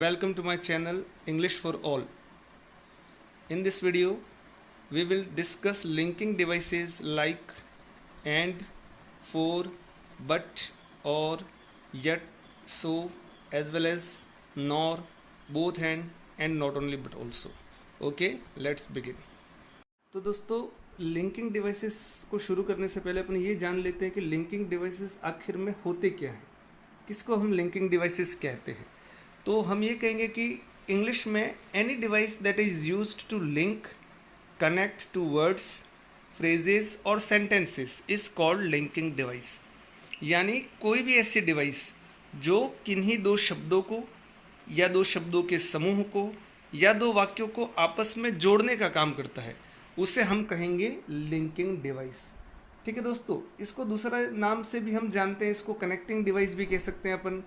Welcome to my channel English for All. In this video, we will discuss linking devices like and, for, but, or, yet, so, as well as nor, both and not only but also. Okay, let's begin. तो दोस्तों linking devices को शुरू करने से पहले अपन ये जान लेते हैं कि लिंकिंग डिवाइसेस आखिर में होते क्या हैं, किसको हम लिंकिंग डिवाइसेस कहते हैं। तो हम ये कहेंगे कि इंग्लिश में any device that is used to link connect to words phrases और sentences is called linking device. यानी कोई भी ऐसी डिवाइस जो किन्हीं दो शब्दों को या दो शब्दों के समूह को या दो वाक्यों को आपस में जोड़ने का काम करता है, उसे हम कहेंगे लिंकिंग डिवाइस। ठीक है दोस्तों, इसको दूसरा नाम से भी हम जानते हैं, इसको कनेक्टिंग डिवाइस भी कह सकते हैं अपन,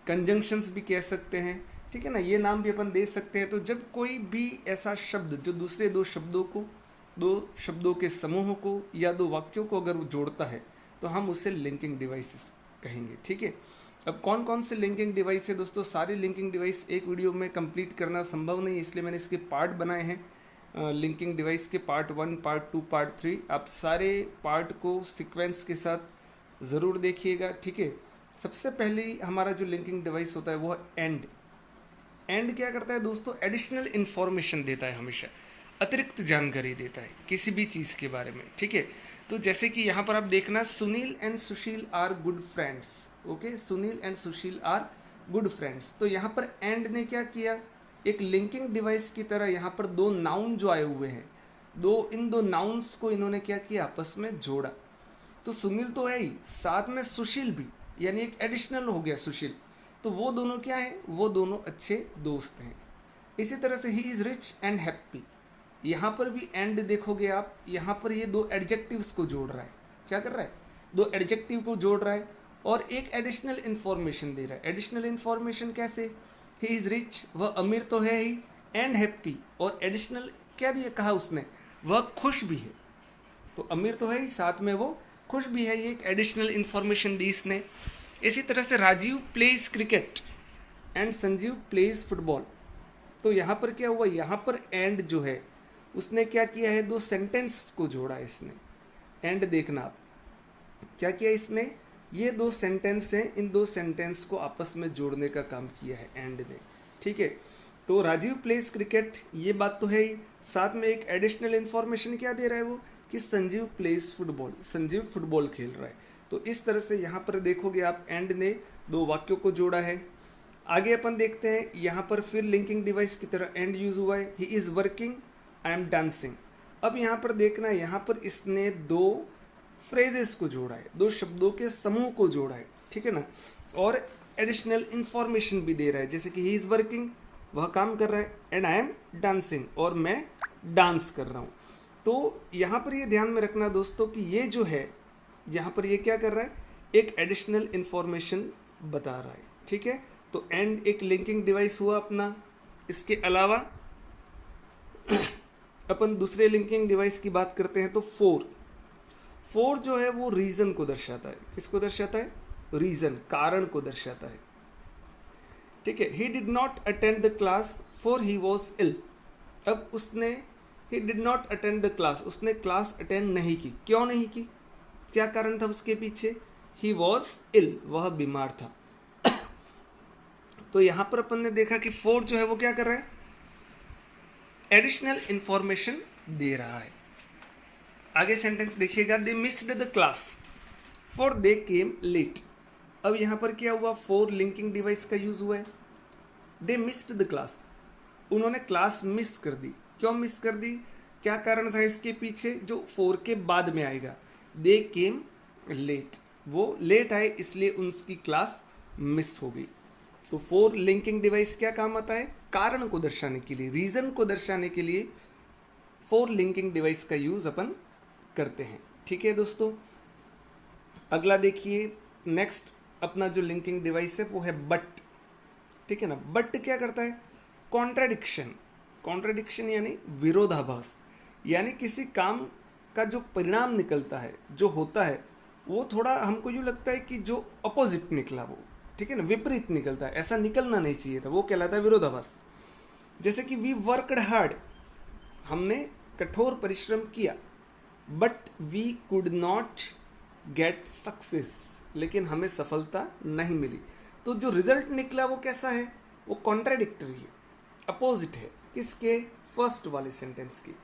कंजंक्शंस भी कह सकते हैं। ठीक है ना, ये नाम भी अपन दे सकते हैं। तो जब कोई भी ऐसा शब्द जो दूसरे दो शब्दों को, दो शब्दों के समूह को या दो वाक्यों को अगर वो जोड़ता है तो हम उसे लिंकिंग डिवाइसेस कहेंगे। ठीक है, अब कौन कौन से लिंकिंग डिवाइस है दोस्तों, सारी लिंकिंग डिवाइस एक वीडियो में कंप्लीट करना संभव नहीं, इसलिए मैंने इसके पार्ट बनाए हैं। लिंकिंग डिवाइस के पार्ट 1, पार्ट 2, पार्ट 3, आप सारे पार्ट को सीक्वेंस के साथ ज़रूर देखिएगा। ठीक है, सबसे पहले हमारा जो लिंकिंग डिवाइस होता है वो है एंड। एंड क्या करता है दोस्तों, एडिशनल इन्फॉर्मेशन देता है, हमेशा अतिरिक्त जानकारी देता है किसी भी चीज़ के बारे में। ठीक है, तो जैसे कि यहाँ पर आप देखना, Sunil and Sushil are good friends. Okay, Sunil and Sushil are good friends. तो यहाँ पर एंड ने क्या किया, एक लिंकिंग डिवाइस की तरह यहाँ पर दो नाउन जो आए हुए हैं, इन दो नाउन्स को इन्होंने क्या किया, आपस में जोड़ा। तो सुनील तो है ही, साथ में सुशील भी, यानी एक एडिशनल हो गया सुशील। तो वो दोनों क्या है, वो दोनों अच्छे दोस्त हैं। इसी तरह से he is rich and happy, यहाँ पर भी एंड देखोगे आप, यहाँ पर ये दो एडजेक्टिव्स को जोड़ रहा है। क्या कर रहा है, दो एडजेक्टिव को जोड़ रहा है और एक एडिशनल इन्फॉर्मेशन दे रहा है। एडिशनल इन्फॉर्मेशन कैसे, ही इज़ रिच, वह अमीर तो है ही, एंड हैप्पी, और एडिशनल क्या दिया, कहा उसने, वह खुश भी है। तो अमीर तो है ही, साथ में वो खुश भी है, ये एक एडिशनल इन्फॉर्मेशन दी इसने। इसी तरह से Rajiv plays cricket and Sanjeev plays football. तो यहाँ पर क्या हुआ, यहाँ पर एंड जो है उसने क्या किया है, दो सेंटेंस को जोड़ा इसने। एंड देखना आप, क्या किया इसने, ये दो सेंटेंस हैं, इन दो सेंटेंस को आपस में जोड़ने का काम किया है एंड ने। ठीक है, तो राजीव प्लेज क्रिकेट, ये बात तो है ही, साथ में एक एडिशनल इन्फॉर्मेशन क्या दे रहा है वो, कि Sanjeev plays football, Sanjeev football खेल रहा है। तो इस तरह से यहाँ पर देखोगे आप, एंड ने दो वाक्यों को जोड़ा है। आगे अपन देखते हैं, यहाँ पर फिर लिंकिंग डिवाइस की तरह एंड यूज हुआ है, he is working, I am dancing. अब यहाँ पर देखना, यहाँ पर इसने दो फ्रेजेस को जोड़ा है, दो शब्दों के समूह को जोड़ा है। ठीक है ना, और एडिशनल इन्फॉर्मेशन भी दे रहा है, जैसे कि ही इज़ वर्किंग, वह काम कर रहा है, एंड आई एम डांसिंग, और मैं डांस कर रहा हूँ। तो यहाँ पर ये ध्यान में रखना दोस्तों कि ये जो है, यहाँ पर ये क्या कर रहा है, एक एडिशनल इन्फॉर्मेशन बता रहा है। ठीक है, तो एंड एक लिंकिंग डिवाइस हुआ अपना। इसके अलावा अपन दूसरे लिंकिंग डिवाइस की बात करते हैं, तो फोर जो है वो रीज़न को दर्शाता है। किसको दर्शाता है, रीज़न, कारण को दर्शाता है। ठीक है, he did not attend the class for he was ill. अब उसने, he did not attend the class, उसने क्लास अटेंड नहीं की। क्यों नहीं की, क्या कारण था उसके पीछे, ही वॉज इल, वह बीमार था। तो यहाँ पर अपन ने देखा कि फोर जो है वो क्या कर रहा है, एडिशनल इंफॉर्मेशन दे रहा है। आगे सेंटेंस देखिएगा, they missed the class for they came late. अब यहाँ पर क्या हुआ, फोर लिंकिंग डिवाइस का यूज हुआ है। दे मिस्ड द क्लास, उन्होंने क्लास मिस कर दी। क्यों मिस कर दी, क्या कारण था इसके पीछे, जो फोर के बाद में आएगा। दे केम लेट, वो लेट आए इसलिए उनकी क्लास मिस हो गई। तो फोर लिंकिंग डिवाइस क्या काम आता है, कारण को दर्शाने के लिए, रीज़न को दर्शाने के लिए फोर लिंकिंग डिवाइस का यूज़ अपन करते हैं। ठीक है दोस्तों, अगला देखिए, नेक्स्ट अपना जो लिंकिंग डिवाइस है वो है बट। ठीक है ना, बट क्या करता है, कॉन्ट्राडिक्शन। कॉन्ट्राडिक्शन यानी विरोधाभास, यानी किसी काम का जो परिणाम निकलता है, जो होता है, वो थोड़ा हमको यूँ लगता है कि जो अपोजिट निकला वो, ठीक है ना, विपरीत निकलता है, ऐसा निकलना नहीं चाहिए था, वो कहलाता है विरोधाभास। जैसे कि वी वर्कड हार्ड, हमने कठोर परिश्रम किया, but we could not get success, लेकिन हमें सफलता नहीं मिली। तो जो रिजल्ट निकला वो कैसा है, वो कॉन्ट्राडिक्टरी है, अपोजिट है किसके, फर्स्ट वाले सेंटेंस की।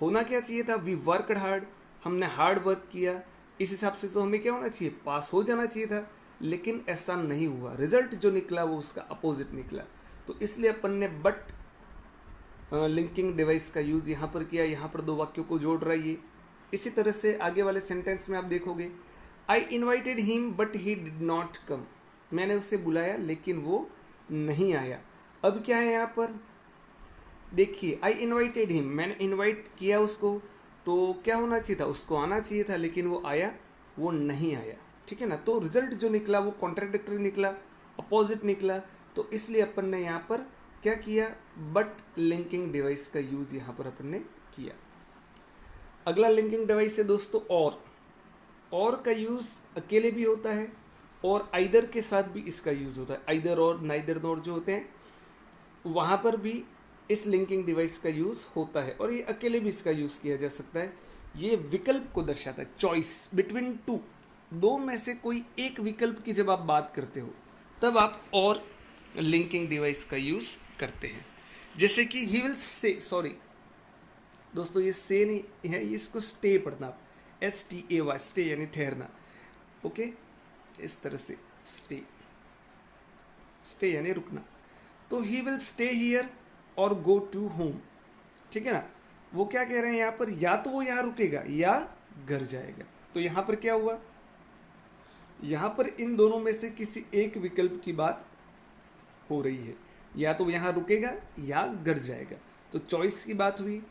होना क्या चाहिए था, वी वर्कड हार्ड, हमने हार्ड वर्क किया, इस हिसाब से तो हमें क्या होना चाहिए, पास हो जाना चाहिए था, लेकिन ऐसा नहीं हुआ, रिजल्ट जो निकला वो उसका अपोजिट निकला। तो इसलिए अपन ने बट लिंकिंग डिवाइस का यूज़ यहाँ पर किया, यहाँ पर दो वाक्यों को जोड़ रहा है ये। इसी तरह से आगे वाले सेंटेंस में आप देखोगे, I invited him but he did not come, मैंने उसे बुलाया लेकिन वो नहीं आया। अब क्या है यहाँ पर, देखिए आई इन्वाइटेड हिम, मैंने इन्वाइट किया उसको, तो क्या होना चाहिए था, उसको आना चाहिए था, लेकिन वो आया, वो नहीं आया, ठीक है ना। तो रिजल्ट जो निकला वो कॉन्ट्राडिक्टरी निकला, अपोजिट निकला। तो इसलिए अपन ने यहाँ पर क्या किया, बट लिंकिंग डिवाइस का यूज़ यहाँ पर अपन ने किया। अगला लिंकिंग डिवाइस है दोस्तों और का यूज़ अकेले भी होता है और आइदर के साथ भी इसका यूज़ होता है। आइदर और नाइदर नॉर जो होते हैं वहाँ पर भी इस लिंकिंग डिवाइस का यूज़ होता है, और ये अकेले भी इसका यूज़ किया जा सकता है। ये विकल्प को दर्शाता है, चॉइस बिटवीन टू, दो में से कोई एक विकल्प की जब आप बात करते हो तब आप और लिंकिंग डिवाइस का यूज़ करते हैं। जैसे कि ही विल से, सॉरी दोस्तों ये से नहीं है, इसको स्टे पढ़ना, STAY, स्टे यानी ठहरना, ओके, इस तरह से स्टे यानी रुकना। तो ही विल स्टे हियर और गो टू होम, ठीक है ना। वो क्या कह रहे हैं यहाँ पर, या तो वो यहाँ रुकेगा या घर जाएगा। तो यहाँ पर क्या हुआ, यहाँ पर इन दोनों में से किसी एक विकल्प की बात हो रही है, या तो यहाँ रुकेगा या घर जाएगा। तो चॉइस की बात हुई।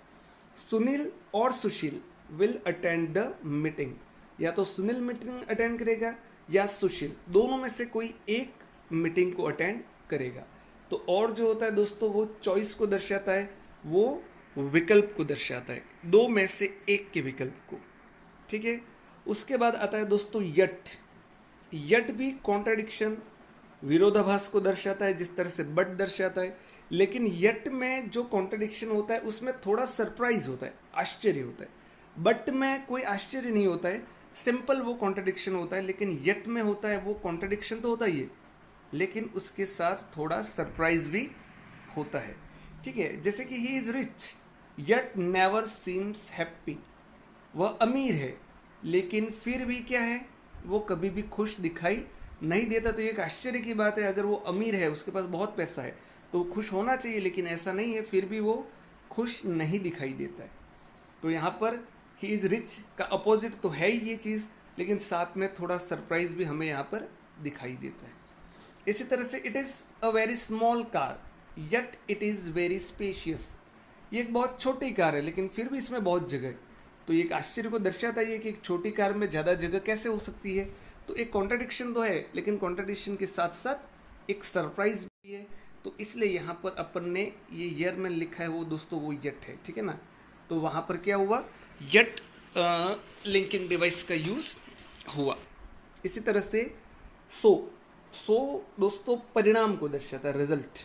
सुनील और सुशील विल अटेंड द मीटिंग, या तो सुनील मीटिंग अटेंड करेगा या सुशील, दोनों में से कोई एक मीटिंग को अटेंड करेगा। तो और जो होता है दोस्तों वो चॉइस को दर्शाता है, वो विकल्प को दर्शाता है, दो में से एक के विकल्प को, ठीक है। उसके बाद आता है दोस्तों यट भी कॉन्ट्राडिक्शन, विरोधाभास को दर्शाता है जिस तरह से बट दर्शाता है। लेकिन यट में जो कॉन्ट्राडिक्शन होता है उसमें थोड़ा सरप्राइज होता है, आश्चर्य होता है। बट में कोई आश्चर्य नहीं होता है, सिंपल वो कॉन्ट्राडिक्शन होता है। लेकिन यट में होता है वो कॉन्ट्राडिक्शन तो होता ही है, लेकिन उसके साथ थोड़ा सरप्राइज भी होता है, ठीक है। जैसे कि he is rich yet never seems happy, वह अमीर है लेकिन फिर भी क्या है, वो कभी भी खुश दिखाई नहीं देता। तो ये एक आश्चर्य की बात है, अगर वो अमीर है, उसके पास बहुत पैसा है, तो वो खुश होना चाहिए, लेकिन ऐसा नहीं है, फिर भी वो खुश नहीं दिखाई देता है। तो यहाँ पर ही इज़ रिच का अपोजिट तो है ही ये चीज़, लेकिन साथ में थोड़ा सरप्राइज भी हमें यहाँ पर दिखाई देता है। इसी तरह से it is a very small car yet it is very spacious, ये एक बहुत छोटी कार है लेकिन फिर भी इसमें बहुत जगह है। तो ये एक आश्चर्य को दर्शाता है कि एक छोटी कार में ज़्यादा जगह कैसे हो सकती है। तो एक कॉन्ट्राडिक्शन तो है, लेकिन कॉन्ट्राडिक्शन के साथ साथ एक सरप्राइज भी है। तो इसलिए यहाँ पर अपन ने ये ईयर में लिखा है वो दोस्तों वो यट है, ठीक है ना। तो वहाँ पर क्या हुआ, यट लिंकिंग डिवाइस का यूज़ हुआ। इसी तरह से सो दोस्तों परिणाम को दर्शाता है, रिजल्ट।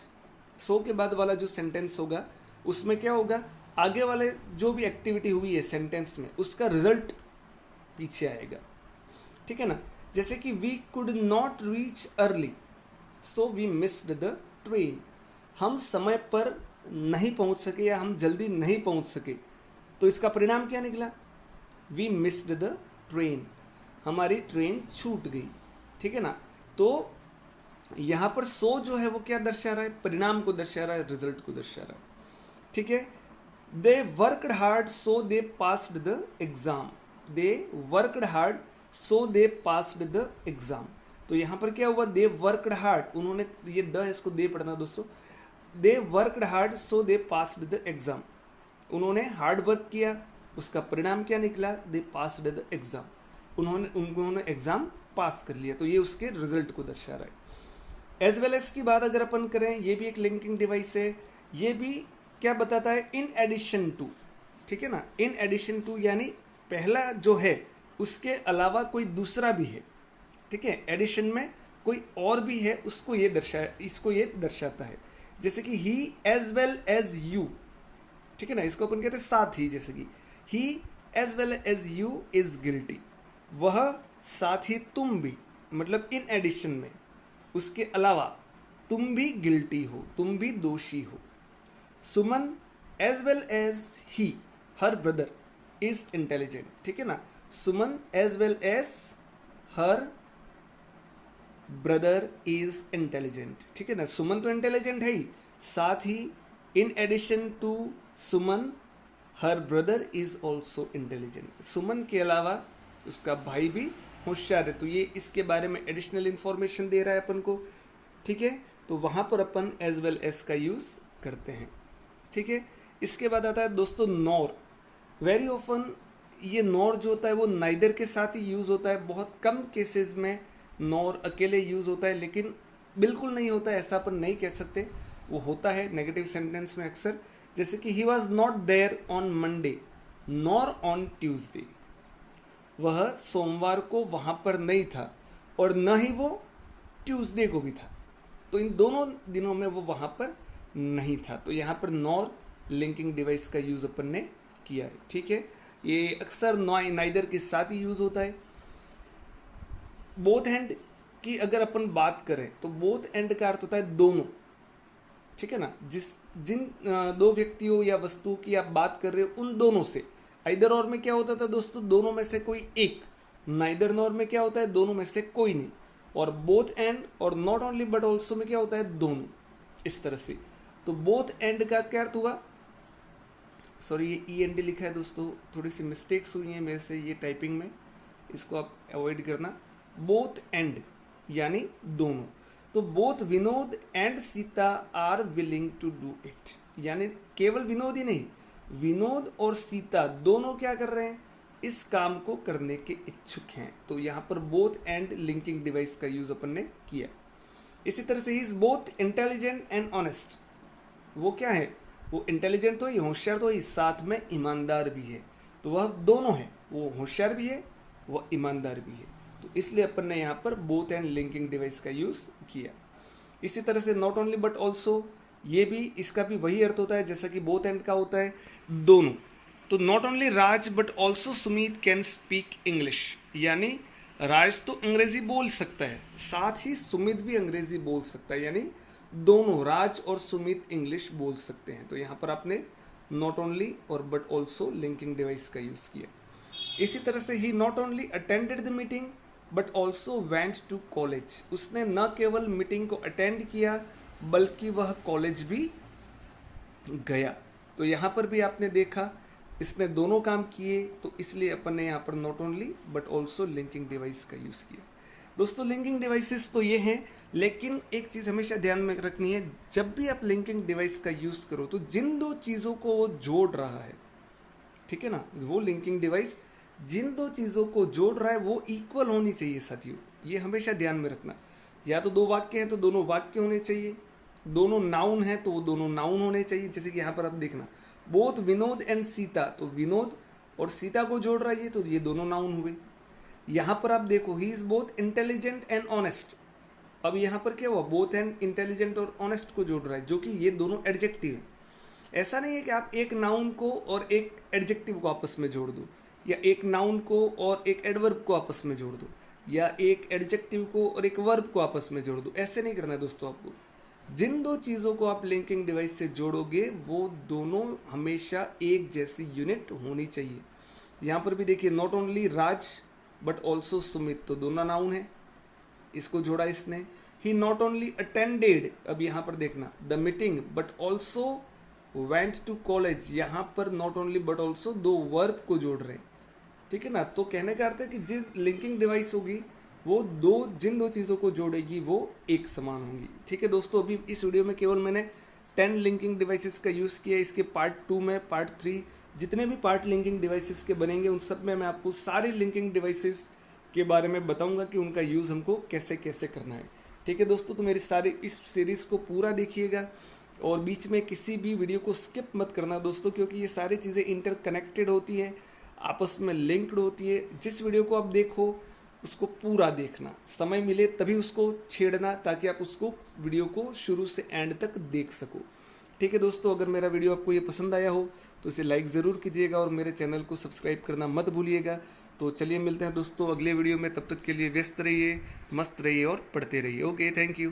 सो के बाद वाला जो सेंटेंस होगा उसमें क्या होगा, आगे वाले जो भी एक्टिविटी हुई है सेंटेंस में उसका रिजल्ट पीछे आएगा, ठीक है ना। जैसे कि we could not reach early so we missed the train, हम समय पर नहीं पहुंच सके या हम जल्दी नहीं पहुंच सके। तो इसका परिणाम क्या निकला, वी मिस्ड द ट्रेन, हमारी ट्रेन छूट गई, ठीक है ना। तो यहाँ पर सो जो है वो क्या दर्शा रहा है, परिणाम को दर्शा रहा है, रिजल्ट को दर्शा रहा है, ठीक है। They worked hard so they passed the exam, they worked hard so they passed the exam. तो यहाँ पर क्या हुआ, दे वर्कड हार्ड, उन्होंने, ये द है इसको दे पढ़ना दोस्तों, they worked hard so they passed the exam, उन्होंने हार्ड वर्क किया, उसका परिणाम क्या निकला, दे पास्ड द एग्जाम, उन्होंने एग्जाम पास कर लिया। तो ये उसके रिजल्ट को दर्शा रहा है। एज वेल एज की बात अगर अपन करें, ये भी एक लिंकिंग डिवाइस है। ये भी क्या बताता है, इन एडिशन टू, ठीक है ना। इन एडिशन टू यानी पहला जो है उसके अलावा कोई दूसरा भी है, ठीक है। एडिशन में कोई और भी है उसको इसको ये दर्शाता है। जैसे कि he as well as you, ठीक है ना, इसको अपन कहते हैं साथ ही। जैसे कि he as well as you is guilty, वह साथ ही तुम भी, मतलब इन एडिशन में, उसके अलावा तुम भी गिल्टी हो, तुम भी दोषी हो। Suman as well as he, her brother, is intelligent, ठीक है ना। Suman as well as her brother is intelligent, ठीक है ना। सुमन तो इंटेलिजेंट है ही, साथ ही in addition to Suman her brother is also intelligent, Suman के अलावा उसका भाई भी होशियार है। तो ये इसके बारे में एडिशनल इंफॉर्मेशन दे रहा है अपन को, ठीक है। तो वहाँ पर अपन एज वेल एज का यूज़ करते हैं, ठीक है। इसके बाद आता है दोस्तों नॉर। वेरी ऑफन ये नॉर जो होता है वो नाइदर के साथ ही यूज़ होता है। बहुत कम केसेस में नॉर अकेले यूज़ होता है, लेकिन बिल्कुल नहीं होता है ऐसा अपन नहीं कह सकते, वो होता है नेगेटिव सेंटेंस में अक्सर। जैसे कि he was not there on Monday nor on Tuesday, वह सोमवार को वहाँ पर नहीं था और न ही वो ट्यूसडे को भी था। तो इन दोनों दिनों में वो वहाँ पर नहीं था। तो यहाँ पर नॉर लिंकिंग डिवाइस का यूज़ अपन ने किया है, ठीक है। ये अक्सर नाइदर के साथ ही यूज़ होता है। बोथ एंड की अगर अपन बात करें तो बोथ एंड का अर्थ होता है दोनों, ठीक है ना। जिन दो व्यक्तियों या वस्तु की आप बात कर रहे हो उन दोनों से। आइदर और में क्या होता था दोस्तों, दोनों में से कोई एक। नाइदर नॉर में क्या होता है, दोनों में से कोई नहीं। और बोथ एंड और नॉट ओनली बट ऑल्सो में क्या होता है, दोनों, इस तरह से। तो बोथ एंड का क्या अर्थ हुआ, सॉरी ये ई एन डी लिखा है दोस्तों, थोड़ी सी मिस्टेक्स हुई हैं मेरे से ये टाइपिंग में, इसको आप अवॉइड करना। बोथ एंड यानी दोनों। तो both Vinod and Sita are willing to do it, यानी केवल विनोद ही नहीं, विनोद और सीता दोनों क्या कर रहे हैं, इस काम को करने के इच्छुक हैं। तो यहाँ पर बोथ एंड लिंकिंग डिवाइस का यूज अपन ने किया। इसी तरह से he is both intelligent and honest, वो क्या है, वो इंटेलिजेंट तो ही, होशियार तो ही, साथ में ईमानदार भी है। तो वह दोनों है, वो होशियार भी है, वह ईमानदार भी है। तो इसलिए अपन ने यहाँ पर बोथ एंड लिंकिंग डिवाइस का यूज़ किया। इसी तरह से नॉट ओनली बट ऑल्सो, ये भी, इसका भी वही अर्थ होता है जैसा कि बोथ एंड का होता है, दोनों। तो not only Raj but also Sumit can speak English, यानी राज तो अंग्रेजी बोल सकता है, साथ ही सुमित भी अंग्रेजी बोल सकता है, यानी दोनों राज और सुमित इंग्लिश बोल सकते हैं। तो यहाँ पर आपने नॉट ओनली और बट ऑल्सो लिंकिंग डिवाइस का यूज़ किया। इसी तरह से ही not only attended the meeting but also went to college, उसने न केवल मीटिंग को अटेंड किया बल्कि वह कॉलेज भी गया। तो यहाँ पर भी आपने देखा इसने दोनों काम किए, तो इसलिए अपन ने यहाँ पर not only but also linking device का यूज़ किया। दोस्तों लिंकिंग डिवाइसेस तो ये हैं, लेकिन एक चीज़ हमेशा ध्यान में रखनी है, जब भी आप लिंकिंग डिवाइस का यूज़ करो तो जिन दो चीज़ों को वो जोड़ रहा है, ठीक है ना, वो लिंकिंग डिवाइस जिन दो चीज़ों को जोड़ रहा है वो इक्वल होनी चाहिए साथियों, ये हमेशा ध्यान में रखना। या तो दो वाक्य हैं तो दोनों वाक्य होने चाहिए, दोनों नाउन हैं तो वो दोनों नाउन होने चाहिए। जैसे कि यहाँ पर आप देखना, बोथ विनोद एंड सीता, तो विनोद और सीता को जोड़ रहा है तो ये दोनों नाउन हुए। यहाँ पर आप देखो, he is both intelligent and honest, अब यहाँ पर क्या हुआ, बोथ एंड इंटेलिजेंट और ऑनेस्ट को जोड़ रहा है, जो कि ये दोनों एडजेक्टिव है। ऐसा नहीं है कि आप एक नाउन को और एक एडजेक्टिव को आपस में जोड़ दो, या एक नाउन को और एक एडवर्ब को आपस में जोड़ दो, या एक एडजेक्टिव को और एक वर्ब को आपस में जोड़ दो। ऐसे नहीं करना है दोस्तों आपको। जिन दो चीज़ों को आप लिंकिंग डिवाइस से जोड़ोगे वो दोनों हमेशा एक जैसी यूनिट होनी चाहिए। यहाँ पर भी देखिए, not only Raj but also Sumit, तो दोनों नाउन है, इसको जोड़ा इसने। ही नॉट ओनली अटेंडेड, अब यहाँ पर देखना, the meeting but also went to college, यहाँ पर नॉट ओनली बट ऑल्सो दो वर्ब को जोड़ रहे हैं, ठीक है ना। तो कहने का अर्थ है कि जिस लिंकिंग डिवाइस होगी वो जिन दो चीज़ों को जोड़ेगी वो एक समान होंगी, ठीक है दोस्तों। अभी इस वीडियो में केवल मैंने 10 लिंकिंग डिवाइसेस का यूज़ किया। इसके पार्ट 2 में, पार्ट 3, जितने भी पार्ट लिंकिंग डिवाइसेस के बनेंगे उन सब में मैं आपको सारी लिंकिंग डिवाइसेस के बारे में बताऊंगा कि उनका यूज़ हमको कैसे कैसे करना है, ठीक है दोस्तों। तो मेरी सारी इस सीरीज़ को पूरा देखिएगा और बीच में किसी भी वीडियो को स्किप मत करना दोस्तों, क्योंकि ये सारी चीज़ें इंटरकनेक्टेड होती है, आपस में लिंक्ड होती है। जिस वीडियो को आप देखो उसको पूरा देखना, समय मिले तभी उसको छेड़ना, ताकि आप उसको वीडियो को शुरू से एंड तक देख सको। ठीक है दोस्तों, अगर मेरा वीडियो आपको ये पसंद आया हो तो इसे लाइक ज़रूर कीजिएगा और मेरे चैनल को सब्सक्राइब करना मत भूलिएगा। तो चलिए मिलते हैं दोस्तों अगले वीडियो में, तब तक के लिए व्यस्त रहिए, मस्त रहिए और पढ़ते रहिए। Okay, thank you.